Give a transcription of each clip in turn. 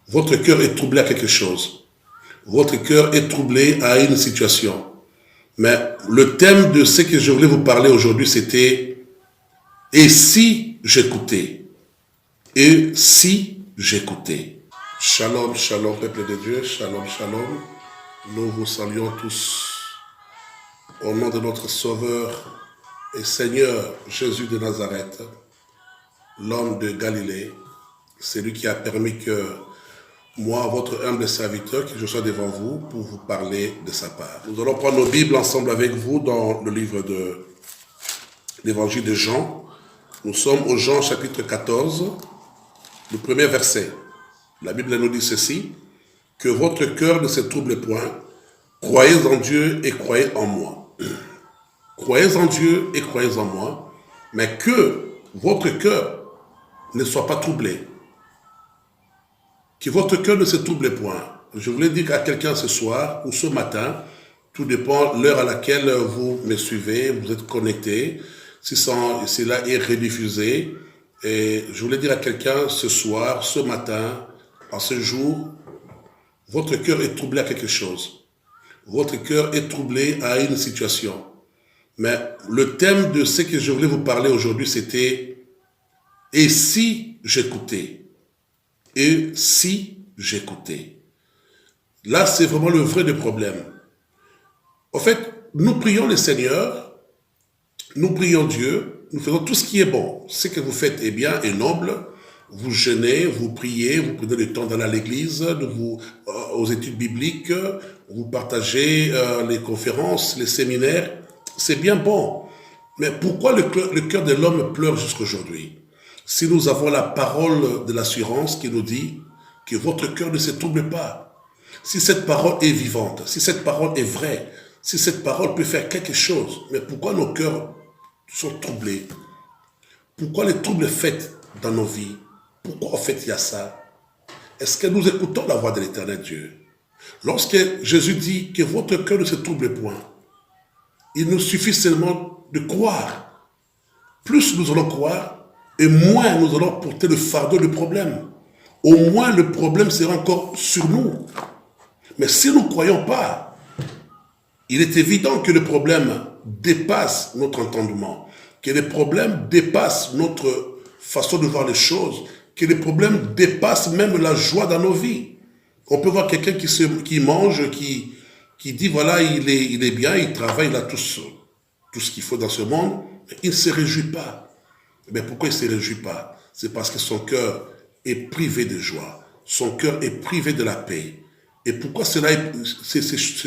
Votre cœur est troublé à quelque chose. Votre cœur est troublé à une situation. Mais le thème de ce que je voulais vous parler aujourd'hui, c'était « Et si j'écoutais ?» Et si j'écoutais? Shalom, shalom, peuple de Dieu, shalom, shalom. Nous vous saluons tous au nom de notre Sauveur et Seigneur Jésus de Nazareth, l'homme de Galilée. C'est lui qui a permis que moi, votre humble serviteur, que je sois devant vous pour vous parler de sa part. Nous allons prendre nos Bibles ensemble avec vous dans le livre de l'Évangile de Jean. Nous sommes au Jean chapitre 14, le premier verset. La Bible nous dit ceci, « Que votre cœur ne se trouble point, croyez en Dieu et croyez en moi. Croyez en Dieu et croyez en moi, mais que votre cœur ne soit pas troublé. » Que votre cœur ne se trouble point. Je voulais dire à quelqu'un ce soir ou ce matin, tout dépend de l'heure à laquelle vous me suivez, vous êtes connecté, si cela est rediffusé. Et je voulais dire à quelqu'un ce soir, ce matin, en ce jour, votre cœur est troublé à quelque chose. Votre cœur est troublé à une situation. Mais le thème de ce que je voulais vous parler aujourd'hui, c'était « Et si j'écoutais ?» Et si j'écoutais? Là, c'est vraiment le vrai des problèmes. En fait, nous prions le Seigneur, nous prions Dieu, nous faisons tout ce qui est bon. Ce que vous faites est bien et noble. Vous jeûnez, vous priez, vous prenez le temps d'aller à l'église, aux études bibliques, vous partagez les conférences, les séminaires. C'est bien bon. Mais pourquoi le cœur de l'homme pleure jusqu'aujourd'hui? Si nous avons la parole de l'assurance qui nous dit que votre cœur ne se trouble pas, si cette parole est vivante, si cette parole est vraie, si cette parole peut faire quelque chose, mais pourquoi nos cœurs sont troublés? Pourquoi les troubles faits dans nos vies? Pourquoi en fait il y a ça? Est-ce que nous écoutons la voix de l'Éternel Dieu? Lorsque Jésus dit que votre cœur ne se trouble point, il nous suffit seulement de croire. Plus nous allons croire, et moins nous allons porter le fardeau du problème. Au moins le problème sera encore sur nous. Mais si nous ne croyons pas, il est évident que le problème dépasse notre entendement, que le problème dépasse notre façon de voir les choses, que le problème dépasse même la joie dans nos vies. On peut voir quelqu'un qui mange, qui dit voilà, il est bien, il travaille, il a tout ce qu'il faut dans ce monde, mais il ne se réjouit pas. Mais pourquoi il ne se réjouit pas? C'est parce que son cœur est privé de joie. Son cœur est privé de la paix. Et pourquoi ces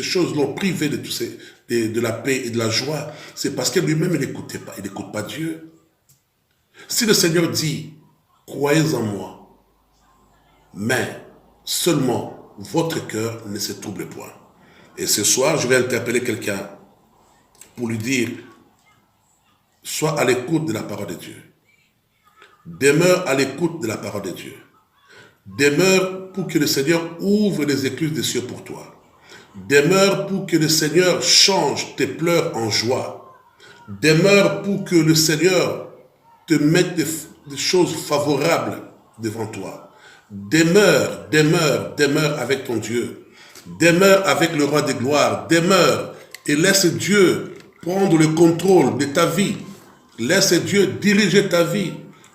choses l'ont privé de la paix et de la joie? C'est parce que lui-même, il n'écoutait pas. Il n'écoute pas Dieu. Si le Seigneur dit, croyez en moi, mais seulement votre cœur ne se trouble point. Et ce soir, je vais interpeller quelqu'un pour lui dire, sois à l'écoute de la parole de Dieu. Demeure à l'écoute de la parole de Dieu. Demeure pour que le Seigneur ouvre les écluses des cieux pour toi. Demeure pour que le Seigneur change tes pleurs en joie. Demeure pour que le Seigneur te mette des choses favorables devant toi. Demeure avec ton Dieu. Demeure avec le roi des gloires. Demeure et laisse Dieu prendre le contrôle de ta vie. Laisse Dieu diriger ta vie.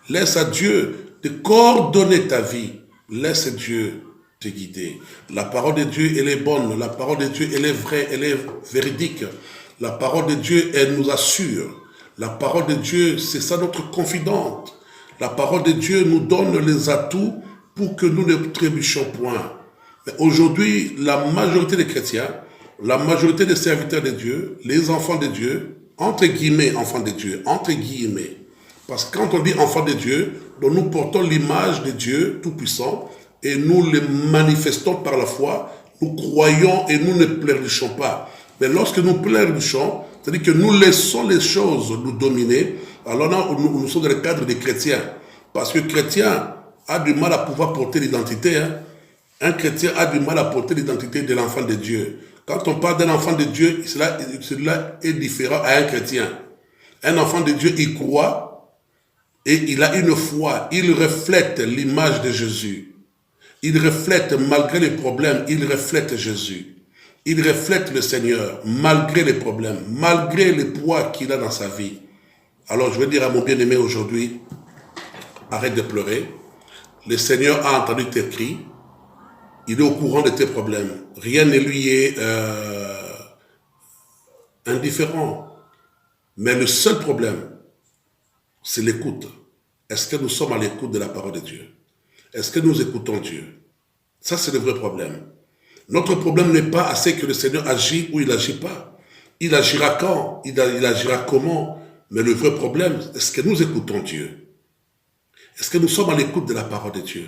Laisse à Dieu te coordonner ta vie. Laisse Dieu te guider. La parole de Dieu, elle est bonne. La parole de Dieu, elle est vraie. Elle est véridique. La parole de Dieu, elle nous assure. La parole de Dieu, c'est ça notre confidente. La parole de Dieu nous donne les atouts pour que nous ne trébuchions point. Mais aujourd'hui, la majorité des chrétiens, la majorité des serviteurs de Dieu, les enfants de Dieu, entre guillemets, enfants de Dieu, entre guillemets, parce que quand on dit enfants de Dieu, donc nous portons l'image de Dieu Tout-Puissant et nous le manifestons par la foi, nous croyons et nous ne pleurnichons pas. Mais lorsque nous pleurnichons, c'est-à-dire que nous laissons les choses nous dominer, alors là, nous sommes dans le cadre des chrétiens. Parce que le chrétien a du mal à pouvoir porter l'identité. Un chrétien a du mal à porter l'identité de l'enfant de Dieu. Quand on parle d'un enfant de Dieu, cela est différent à un chrétien. Un enfant de Dieu, il croit et il a une foi. Il reflète l'image de Jésus. Il reflète, malgré les problèmes, il reflète Jésus. Il reflète le Seigneur, malgré les problèmes, malgré les poids qu'il a dans sa vie. Alors je vais dire à mon bien-aimé aujourd'hui, arrête de pleurer. Le Seigneur a entendu tes cris. Il est au courant de tes problèmes. Rien ne lui est indifférent. Mais le seul problème, c'est l'écoute. Est-ce que nous sommes à l'écoute de la parole de Dieu? Est-ce que nous écoutons Dieu? Ça, c'est le vrai problème. Notre problème n'est pas assez que le Seigneur agit ou il n'agit pas. Il agira quand? Il agira comment? Mais le vrai problème, est-ce que nous écoutons Dieu? Est-ce que nous sommes à l'écoute de la parole de Dieu?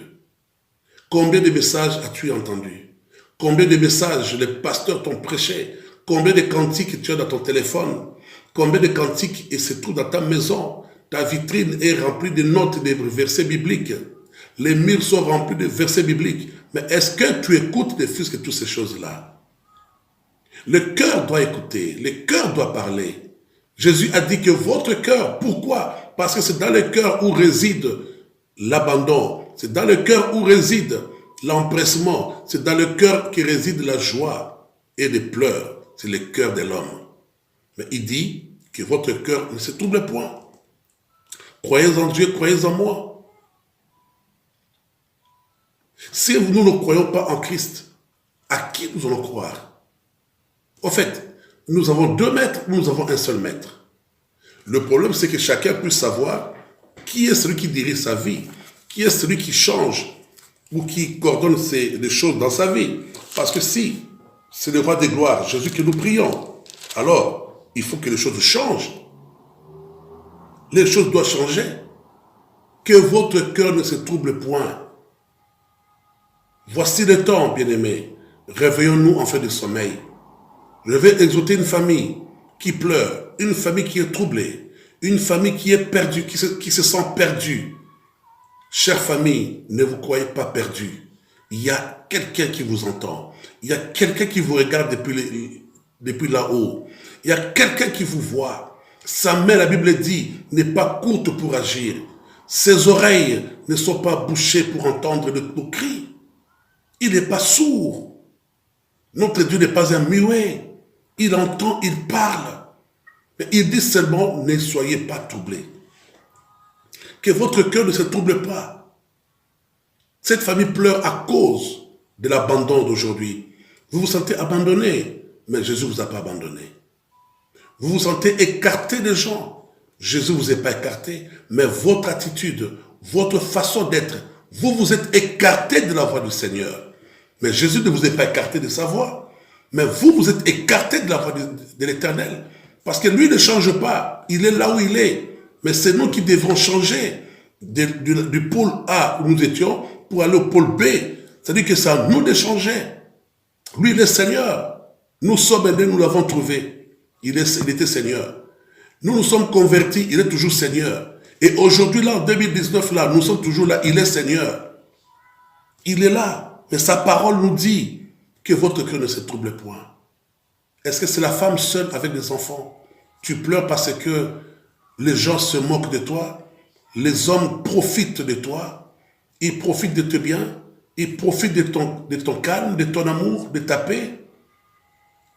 Combien de messages as-tu entendu? Combien de messages les pasteurs t'ont prêché? Combien de cantiques tu as dans ton téléphone? Combien de cantiques et se trouvent dans ta maison? Ta vitrine est remplie de notes de versets bibliques. Les murs sont remplis de versets bibliques. Mais est-ce que tu écoutes de plus que toutes ces choses-là? Le cœur doit écouter. Le cœur doit parler. Jésus a dit que votre cœur, pourquoi? Parce que c'est dans le cœur où réside l'abandon. C'est dans le cœur où réside l'empressement. C'est dans le cœur qui réside la joie et les pleurs. C'est le cœur de l'homme. Mais il dit que votre cœur ne se trouble point. Croyez en Dieu, croyez en moi. Si nous ne croyons pas en Christ, à qui nous allons croire? En fait, nous avons 2 maîtres, nous avons un seul maître. Le problème, c'est que chacun puisse savoir qui est celui qui dirige sa vie, qui est celui qui change ou qui coordonne les choses dans sa vie. Parce que si c'est le roi des gloires, Jésus, que nous prions, alors il faut que les choses changent. Les choses doivent changer. Que votre cœur ne se trouble point. Voici le temps, bien-aimés. Réveillons-nous en fin de sommeil. Je vais exhorter une famille qui pleure, une famille qui est troublée, une famille qui est perdue, qui se sent perdue. Chère famille, ne vous croyez pas perdue. Il y a quelqu'un qui vous entend. Il y a quelqu'un qui vous regarde depuis là-haut. Il y a quelqu'un qui vous voit. Sa main, la Bible dit, n'est pas courte pour agir. Ses oreilles ne sont pas bouchées pour entendre nos cris. Il n'est pas sourd. Notre Dieu n'est pas un muet. Il entend, il parle. Mais il dit seulement, ne soyez pas troublés. Que votre cœur ne se trouble pas. Cette famille pleure à cause de l'abandon d'aujourd'hui. Vous vous sentez abandonné, mais Jésus ne vous a pas abandonné. Vous vous sentez écarté des gens. Jésus ne vous a pas écarté, mais votre attitude, votre façon d'être, vous vous êtes écarté de la voie du Seigneur. Mais Jésus ne vous a pas écarté de sa voie. Mais vous, vous êtes écarté de la voie de l'Éternel. Parce que lui ne change pas. Il est là où il est. Mais c'est nous qui devrons changer du pôle A où nous étions pour aller au pôle B. C'est-à-dire que c'est à nous de changer. Lui, il est Seigneur. Nous sommes aidés, nous l'avons trouvé. Il était Seigneur. Nous nous sommes convertis, il est toujours Seigneur. Et aujourd'hui, là, en 2019, là, nous sommes toujours là, il est Seigneur. Il est là. Mais sa parole nous dit que votre cœur ne se trouble point. Est-ce que c'est la femme seule avec des enfants? Tu pleures parce que les gens se moquent de toi. Les hommes profitent de toi. Ils profitent de tes biens. Ils profitent de ton calme, de ton amour, de ta paix.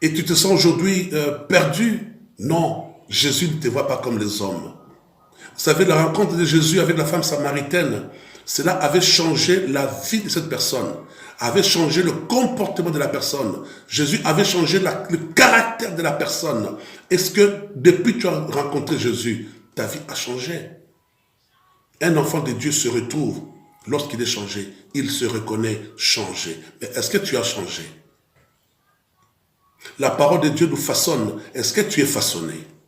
Et tu te sens aujourd'hui perdu. Non, Jésus ne te voit pas comme les hommes. Vous savez, la rencontre de Jésus avec la femme samaritaine, cela avait changé la vie de cette personne, avait changé le comportement de la personne. Jésus avait changé le caractère de la personne. Est-ce que depuis que tu as rencontré Jésus, ta vie a changé? Un enfant de Dieu se retrouve lorsqu'il est changé. Il se reconnaît changé. Mais est-ce que tu as changé? La parole de Dieu nous façonne. Est-ce que tu es façonné?